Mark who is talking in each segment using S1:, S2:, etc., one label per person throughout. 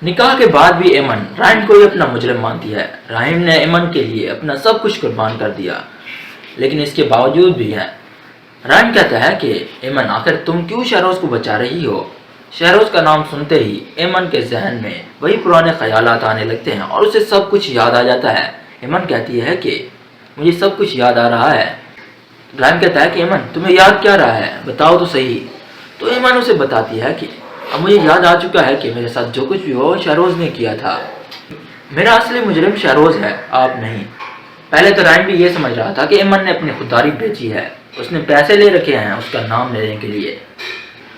S1: نکاح کے بعد بھی ایمن رحیم کو ہی اپنا مجرم مانتی ہے۔ رحیم نے ایمن کے لیے اپنا سب کچھ قربان کر دیا، لیکن اس کے باوجود بھی رحیم کہتا ہے کہ ایمن آخر تم کیوں شہروز کو بچا رہی ہو؟ شہروز کا نام سنتے ہی ایمن کے ذہن میں وہی پرانے خیالات آنے لگتے ہیں اور اسے سب کچھ یاد آ جاتا ہے۔ ایمن کہتی ہے کہ مجھے سب کچھ یاد آ رہا ہے۔ رحیم کہتا ہے کہ ایمن تمہیں یاد کیا رہا ہے، بتاؤ تو صحیح۔ تو ایمن اسے بتاتی ہے کہ اب مجھے یاد آ چکا ہے کہ میرے ساتھ جو کچھ بھی ہو شہروز نے کیا تھا۔ میرا اصلی مجرم شہروز ہے، آپ نہیں۔ پہلے تو رحیم بھی یہ سمجھ رہا تھا کہ ایمن نے اپنی خودداری بیچی ہے، اس نے پیسے لے رکھے ہیں اس کا نام لینے کے لیے،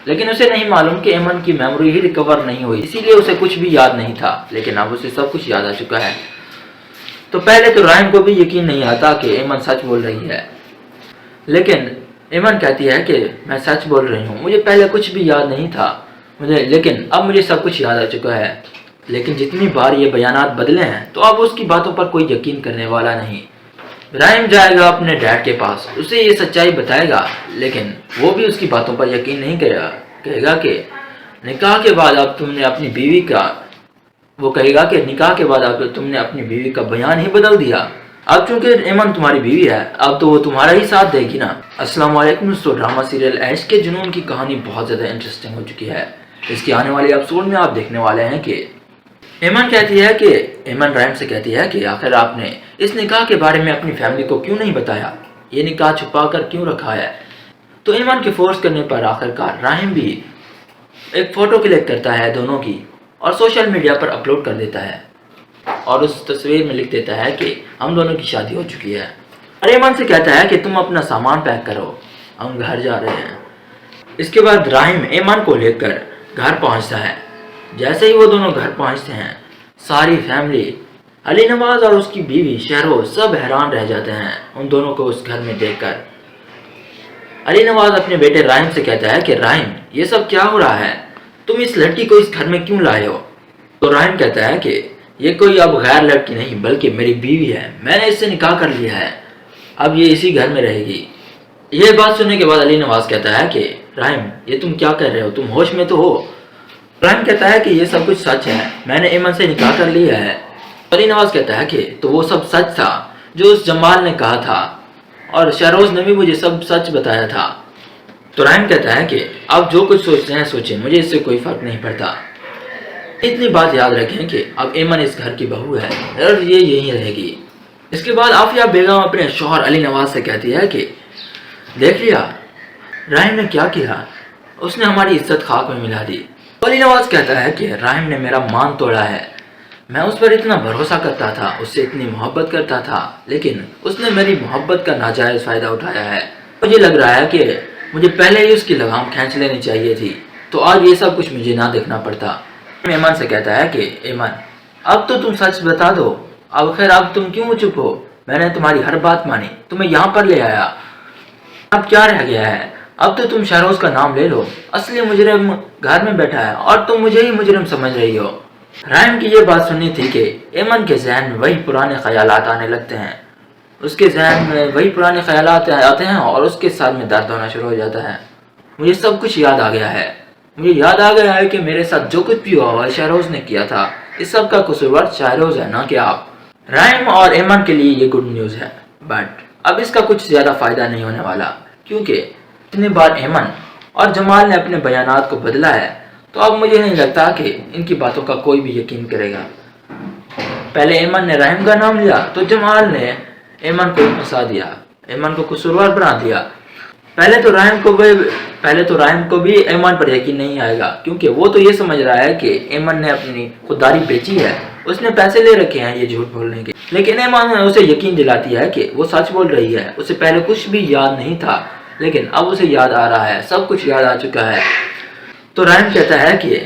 S1: لیکن اسے نہیں معلوم کہ ایمن کی میموری ہی ریکور نہیں ہوئی، اسی لیے اسے کچھ بھی یاد نہیں تھا، لیکن اب اسے سب کچھ یاد آ چکا ہے۔ تو پہلے تو رحیم کو بھی یقین نہیں آتا کہ ایمن سچ بول رہی ہے، لیکن ایمن کہتی ہے کہ میں سچ بول رہی ہوں، مجھے پہلے کچھ بھی یاد نہیں تھا لیکن اب مجھے سب کچھ یاد آ چکا ہے۔ لیکن جتنی بار یہ بیانات بدلے ہیں تو اب اس کی باتوں پر کوئی یقین کرنے والا نہیں۔ رحیم جائے گا اپنے ڈیڈ کے پاس، اسے یہ سچائی بتائے گا، لیکن وہ بھی اس کی باتوں پر یقین نہیں کرے گا، کہے گا کہ نکاح کے بعد اب تم نے اپنی بیوی کا بیان ہی بدل دیا۔ اب چونکہ ایمن تمہاری بیوی ہے، اب تو وہ تمہارا ہی ساتھ دے گی نا۔ السلام علیکم دوستو، ڈرامہ سیریل عشق کے جنون کی کہانی بہت زیادہ انٹرسٹنگ ہو چکی ہے۔ اس کی آنے والی ایپیسوڈ میں آپ دیکھنے والے ہیں کہ ایمن رحیم سے کہتی ہے کہ آخر آپ نے اس نکاح کے بارے میں اپنی فیملی کو کیوں نہیں بتایا، یہ نکاح چھپا کر کیوں رکھا ہے۔ تو ایمن کے فورس کرنے پر آخرکار رحیم بھی ایک فوٹو کلک کرتا ہے دونوں کی اور سوشل میڈیا پر اپلوڈ کر دیتا ہے، اور اس تصویر میں لکھ دیتا ہے کہ ہم دونوں کی شادی ہو چکی ہے، اور ایمن سے کہتا ہے کہ تم اپنا سامان پیک کرو، ہم گھر جا رہے ہیں۔ اس کے بعد رحیم ایمن کو لے کر گھر پہنچتا ہے۔ جیسے ہی وہ دونوں گھر پہنچتے ہیں، ساری فیملی، علی نواز اور اس کی بیوی شہروز سب حیران رہ جاتے ہیں ان دونوں کو اس گھر میں دیکھ کر۔ علی نواز اپنے بیٹے رحیم سے کہتا ہے کہ رحیم یہ سب کیا ہو رہا ہے، تم اس لڑکی کو اس گھر میں کیوں لائے ہو؟ تو رحیم کہتا ہے کہ یہ کوئی اب غیر لڑکی نہیں بلکہ میری بیوی ہے، میں نے اس سے نکاح کر لیا ہے، اب یہ اسی گھر میں رہے گی۔ یہ بات سننے کے بعد علی نواز کہتا ہے کہ رحیم یہ تم کیا کر رہے ہو، تم ہوش میں تو ہو؟ رحیم کہتا ہے کہ یہ سب کچھ سچ ہے، میں نے ایمن سے نکاح کر لیا ہے۔ علی نواز کہتا ہے کہ تو وہ سب سچ تھا جو اس جمال نے کہا تھا، اور شہروز نے بھی مجھے سب سچ بتایا تھا۔ تو رحیم کہتا ہے کہ آپ جو کچھ سوچتے ہیں سوچیں، مجھے اس سے کوئی فرق نہیں پڑتا۔ اتنی بات یاد رکھیں کہ اب ایمن اس گھر کی بہو ہے اور یہ یہیں رہے گی۔ اس کے بعد عافیہ بیگم اپنے شوہر علی نواز سے کہتی ہے کہ دیکھ لیا رحیم نے کیا کیا، اس نے ہماری عزت خاک میں ملا دی۔ علی نواز کہتا ہے کہ رحیم نے میرا مان توڑا ہے، میں اس پر اتنا بھروسہ کرتا تھا، اس سے اتنی محبت کرتا تھا، لیکن اس نے میری محبت کا ناجائز فائدہ اٹھایا ہے۔ مجھے لگ رہا ہے کہ مجھے پہلے ہی اس کی لگام کھینچ لینی چاہیے تھی، تو آج یہ سب کچھ مجھے نہ دیکھنا پڑتا۔ ایمن سے کہتا ہے کہ ایمن اب تو تم سچ بتا دو، اب تم کیوں چپ ہو؟ میں نے تمہاری ہر بات مانی، تمہیں یہاں پر لے آیا، اب کیا رہ گیا ہے؟ اب تو تم شہروز کا نام لے لو، اصلی مجرم گھر میں بیٹھا ہے اور تم مجھے ہی مجرم سمجھ رہی ہو۔ رحیم کی یہ بات سننی تھی کہ ایمن کے ذہن میں وہی پرانے خیالات آنے لگتے ہیں، اس کے ذہن میں وہی پرانے خیالات آتے ہیں اور اس کے ساتھ میں درد ہونا شروع ہو جاتا ہے۔ مجھے سب کچھ یاد آ گیا ہے، مجھے یاد آ گیا ہے کہ میرے ساتھ جو کچھ بھی ہوا شہروز نے کیا تھا، اس سب کا قصور شہروز ہے، نہ کہ آپ۔ رحیم اور ایمن کے لیے یہ گڈ نیوز ہے، بٹ اب اس کا کچھ زیادہ فائدہ نہیں ہونے والا، کیونکہ اتنی بار ایمن اور جمال نے اپنے بیانات کو بدلا ہے، تو اب مجھے نہیں لگتا کہ ان کی باتوں کا کوئی بھی یقین کرے گا۔ پہلے ایمن نے رحیم کا نام لیا تو جمال نے ایمن کو پھنسا دیا، ایمن کو قصوروار بنا دیا۔ پہلے تو رحیم کو بھی ایمن پر یقین نہیں آئے گا، کیونکہ وہ تو یہ سمجھ رہا ہے کہ ایمن نے اپنی خودداری بیچی ہے، اس نے پیسے لے رکھے ہیں یہ جھوٹ بولنے کے، لیکن ایمن اسے یقین دلاتی ہے کہ وہ سچ بول رہی ہے، اسے پہلے کچھ بھی یاد نہیں تھا، لیکن اب اسے یاد آ رہا ہے، سب کچھ یاد آ چکا ہے۔ تو رحیم کہتا ہے کہ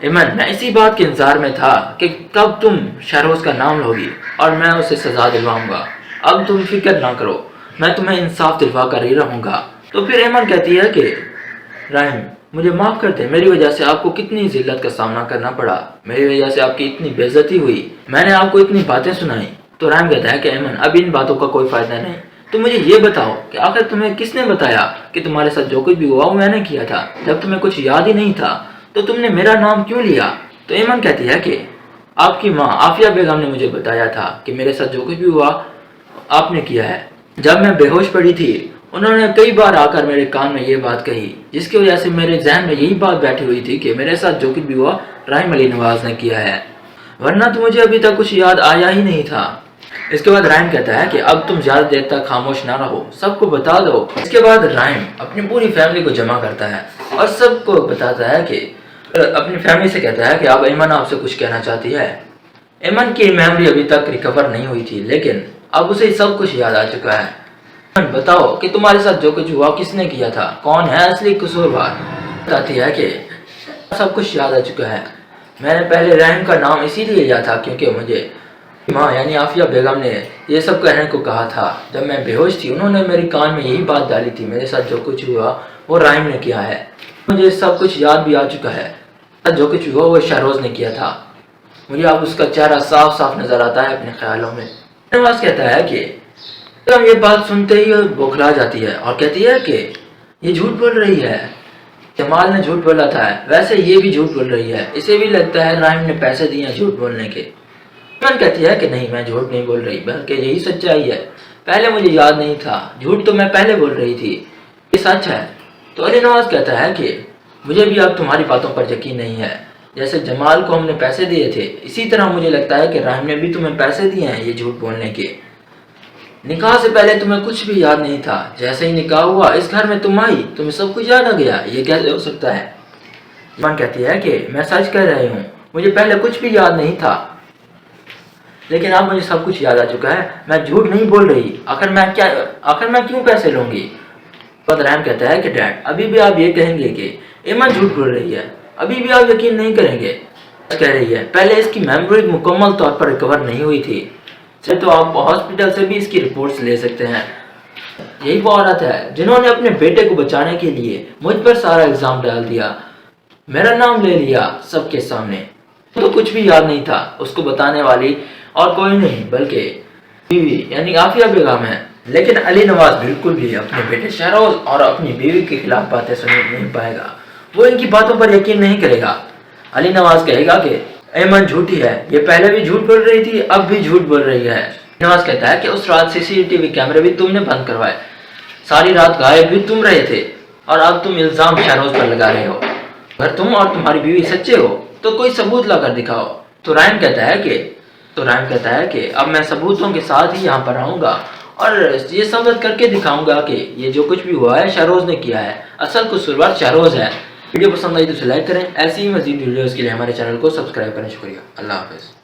S1: ایمن میں اسی بات کے انتظار میں تھا کہ کب تم شہروز کا نام لوگی اور میں اسے سزا دلواؤں گا، اب تم فکر نہ کرو، میں تمہیں انصاف دلوا کر ہی رہوں گا۔ تو پھر ایمن کہتی ہے کہ رحیم مجھے معاف کر دے، میری وجہ سے آپ کو کتنی ذلت کا سامنا کرنا پڑا، میری وجہ سے آپ کی اتنی بے عزتی ہوئی، میں نے آپ کو اتنی باتیں سنائی۔ تو رحیم کہتا ہے کہ ایمن اب ان باتوں کا کوئی فائدہ نہیں، تو مجھے یہ بتاؤ کہ آخر تمہیں کس نے بتایا کہ تمہارے ساتھ جو کچھ بھی ہوا وہ میں نے کیا تھا؟ جب تمہیں کچھ یاد ہی نہیں تھا تو تم نے میرا نام کیوں لیا؟ تو ایمان کہتی ہے کہ آپ کی ماں عافیہ بیگم نے مجھے بتایا تھا کہ میرے ساتھ جو کچھ بھی ہوا آپ نے کیا ہے۔ جب میں بے ہوش پڑی تھی انہوں نے کئی بار آ کر میرے کان میں یہ بات کہی، جس کی وجہ سے میرے ذہن میں یہی بات بیٹھی ہوئی تھی کہ میرے ساتھ جو کچھ بھی ہوا رحیم علی نواز نے کیا ہے، ورنہ تو مجھے ابھی تک کچھ یاد آیا ہی نہیں تھا۔ اس کے بعد رحیم کہتا ہے کہ اب تم زیادہ دیر تک خاموش نہ رہو، سب کو بتا دو۔ اس کے بعد رحیم اپنی پوری فیملی کو جمع کرتا ہے اور سب کو بتاتا ہے کہ اپنی فیملی سے کہتا ہے کہ اب ایمن آپ سے کچھ کہنا چاہتی ہے۔ ایمن کی میموری ابھی تک ریکور نہیں ہوئی تھی، لیکن اب اسے سب کچھ یاد آ چکا ہے۔ ایمن بتاؤ کہ تمہارے ساتھ جو کچھ ہوا کس نے کیا تھا، کون ہے اصلی قصوروار؟ بتاتی ہے کہ سب کچھ یاد آ چکا ہے، میں نے پہلے رحیم کا نام اسی لیے لیا تھا کیونکہ مجھے ماں یعنی عافیہ بیگم نے یہ سب کہنے کو کہا تھا جب میں بے ہوش تھی، انہوں نے میری کان میں یہی بات ڈالی تھی، میرے ساتھ جو کچھ ہوا وہ رحیم نے کیا ہے۔ مجھے سب کچھ یاد بھی آ چکا ہے، جو کچھ ہوا وہ شہروز نے کیا تھا، مجھے اب اس کا چہرہ صاف صاف نظر آتا ہے اپنے خیالوں میں۔ نواز کہتا ہے کہ ہم یہ بات سنتے ہی بوکھلا جاتی ہے اور کہتی ہے کہ یہ جھوٹ بول رہی ہے، جمال نے جھوٹ بولا تھا، ویسے یہ بھی جھوٹ بول رہی ہے، اسے بھی لگتا ہے رحیم نے پیسے دیے ہیں جھوٹ بولنے کے۔ ایمن کہتی ہے کہ نہیں، میں جھوٹ نہیں بول رہی بلکہ یہی سچائی ہے، پہلے مجھے یاد نہیں تھا، جھوٹ تو میں پہلے بول رہی تھی، یہ سچ ہے۔ تو علی نواز کہتا ہے کہ مجھے بھی اب تمہاری باتوں پر یقین نہیں ہے، جیسے جمال کو ہم نے پیسے دیے تھے اسی طرح مجھے لگتا ہے کہ رحیم نے بھی تمہیں پیسے دیے ہیں یہ جھوٹ بولنے کے۔ نکاح سے پہلے تمہیں کچھ بھی یاد نہیں تھا، جیسے ہی نکاح ہوا اس گھر میں تم آئی تمہیں سب کچھ یاد آ گیا، یہ کیسے ہو سکتا ہے؟ ایمان کہتی ہے کہ میں سچ کہہ رہی ہوں، مجھے پہلے کچھ بھی یاد نہیں تھا لیکن اب مجھے سب کچھ یاد آ چکا ہے، میں جھوٹ نہیں بول رہی، آخر میں کیوں پیسے لوں گی؟ رحیم کہتا ہے کہ ڈیڈ ابھی بھی آپ یہ کہیں گے کہ ایمان جھوٹ بول رہی ہے، ابھی بھی آپ یقین نہیں کریں گے؟ کہہ رہی ہے پہلے اس کی میموری مکمل طور پر ریکور نہیں ہوئی تھی، تو آپ ہاسپٹل سے بھی اس کی رپورٹس لے سکتے ہیں۔ یہی وہ عورت ہے جنہوں نے اپنے بیٹے کو بچانے کے لیے مجھ پر سارا الزام ڈال دیا، میرا نام لے لیا سب کے سامنے، تو کچھ بھی یاد نہیں تھا، اس کو بتانے والی اور کوئی نہیں بلکہ بیوی یعنی عافیہ بیگم ہے۔ لیکن علی نواز بالکل بھی اپنے بیٹے شہروز اور اپنی بیوی کے خلاف باتیں سن نہیں پائے گا، وہ ان کی باتوں پر یقین نہیں کرے گا۔ علی نواز کہے گا کہ ایمن جھوٹی ہے، یہ پہلے بھی جھوٹ بول رہی تھی اب بھی جھوٹ بول رہی ہے۔ نواز کہتا ہے کہ اس رات CCTV کیمرے بھی تم نے بند کروائے، ساری رات غائب بھی تم رہے تھے اور اب تم الزام شہروز پر لگا رہے ہو، اگر تم اور تمہاری بیوی سچے ہو تو کوئی ثبوت لا کر دکھاؤ۔ تو رحیم کہتا ہے کہ اب میں ثبوتوں کے ساتھ ہی یہاں پر آؤں گا اور یہ ثابت کر کے دکھاؤں گا کہ یہ جو کچھ بھی ہوا ہے شہروز نے کیا ہے، اصل قصوروار شہروز ہے۔ ویڈیو پسند آئی تو اسے لائک کریں، ایسی ہی مزید ویڈیوز کے لیے ہمارے چینل کو سبسکرائب کریں۔ شکریہ، اللہ حافظ۔